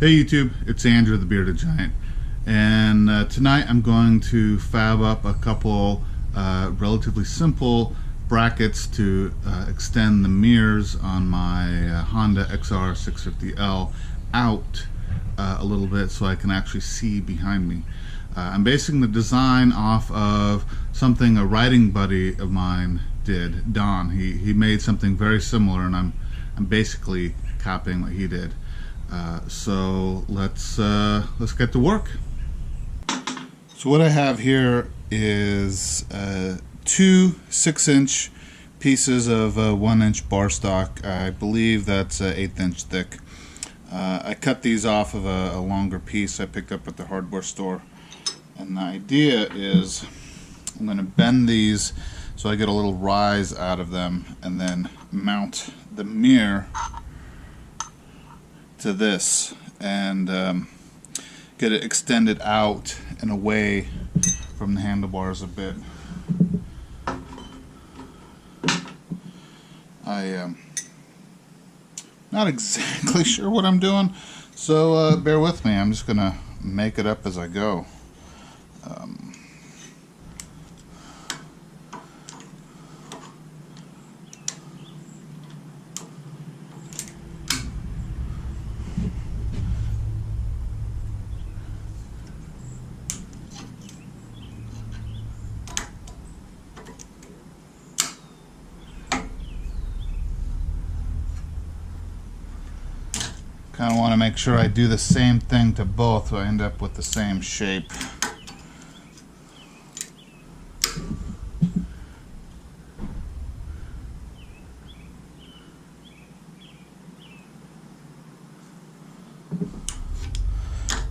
Hey YouTube, it's Andrew the Bearded Giant, and tonight I'm going to fab up a couple relatively simple brackets to extend the mirrors on my Honda XR650L out a little bit so I can actually see behind me. I'm basing the design off of something a writing buddy of mine did, Don. He made something very similar, and I'm basically copying what he did. So let's get to work. So what I have here is two 6-inch pieces of 1-inch bar stock. I believe that's 1/8 inch thick. I cut these off of a longer piece I picked up at the hardware store, and the idea is I'm going to bend these so I get a little rise out of them, and then mount the mirror to this and get it extended out and away from the handlebars a bit. I'm not exactly sure what I'm doing, so bear with me. I'm just gonna make it up as I go. Kind of want to make sure I do the same thing to both so I end up with the same shape.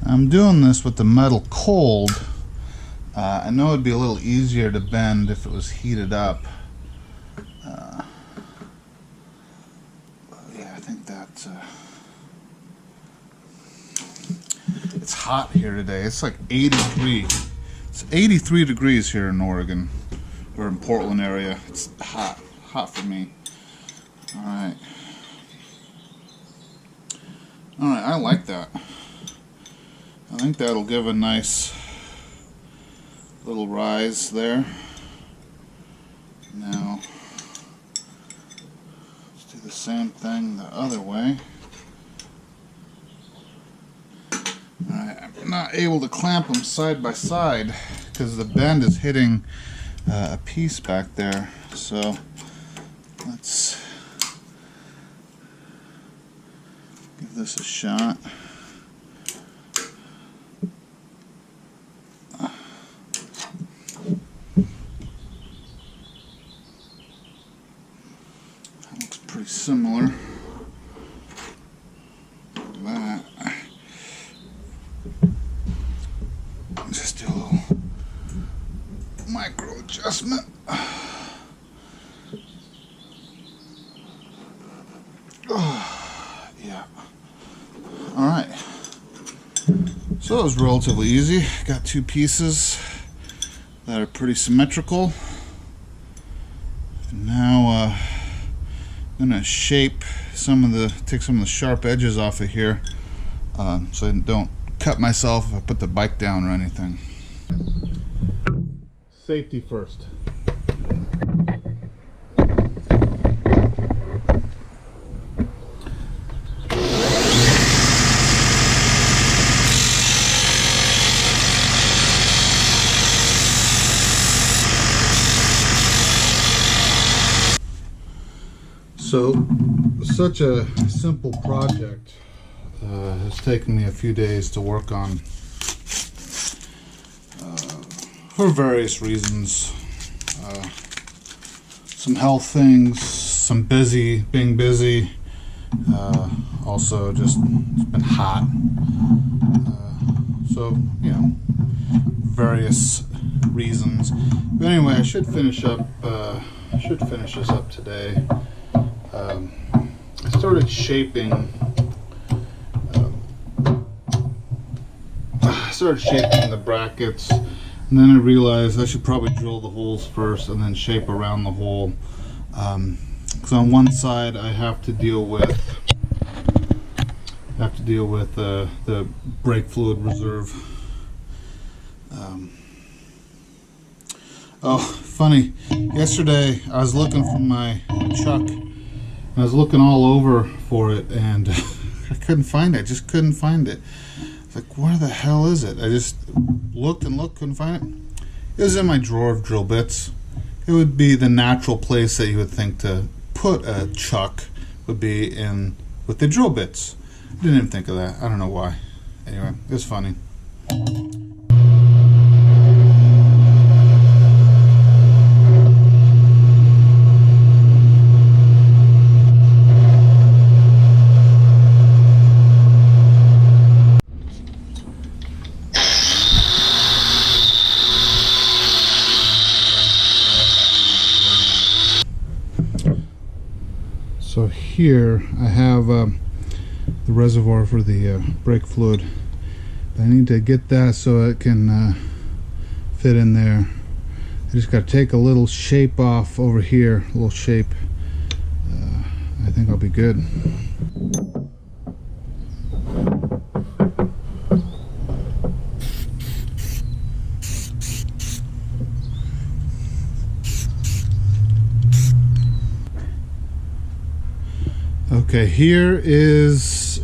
I'm doing this with the metal cold. I know it'd be a little easier to bend if it was heated up. Yeah, I think that's it's hot here today. It's like 83. It's 83 degrees here in Oregon, or in Portland area. It's hot for me. All right, I like that. I think that'll give a nice little rise there. Now let's do the same thing the other way. I'm not able to clamp them side by side because the bend is hitting a piece back there. So let's give this a shot. That looks pretty similar. That. Just do a little micro adjustment. Yeah. Alright. So that was relatively easy. Got two pieces that are pretty symmetrical. And now I'm gonna shape take some of the sharp edges off of here so I don't cut myself if I put the bike down or anything. Safety first. So, such a simple project has taken me a few days to work on for various reasons. Some health things, some being busy, also just it's been hot. So, you know, various reasons. But anyway, I should finish this up today. I started shaping the brackets, and then I realized I should probably drill the holes first and then shape around the hole. Because on one side I have to deal with deal with the brake fluid reserve. Oh, funny. Yesterday I was looking for my chuck, and I was looking all over for it, and I couldn't find it. I just couldn't find it. It's like, where the hell is it? I just looked and looked, couldn't find it. It was in my drawer of drill bits. It would be the natural place that you would think to put a chuck would be in with the drill bits. I didn't even think of that. I don't know why. Anyway, it was funny. So here I have the reservoir for the brake fluid. I need to get that so it can fit in there. I just got to take a little shape off over here, a little shape. I think I'll be good. Okay, here is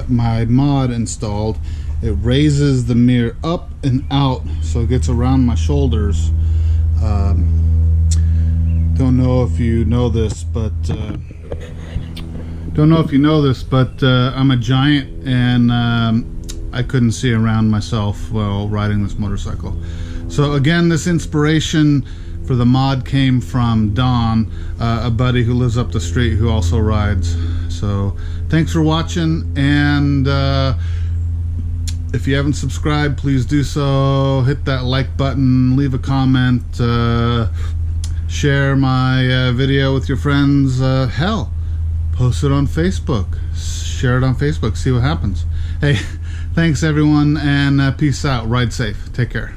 my mod installed. It raises the mirror up and out so it gets around my shoulders. Don't know if you know this, but I'm a giant, and I couldn't see around myself while riding this motorcycle. So again, this inspiration for the mod came from Don, a buddy who lives up the street who also rides. So thanks for watching, and if you haven't subscribed, please do so. Hit that like button, leave a comment, share my video with your friends. Hell, post it on Facebook, share it on Facebook, see what happens. Hey, thanks everyone, and peace out. Ride safe. Take care.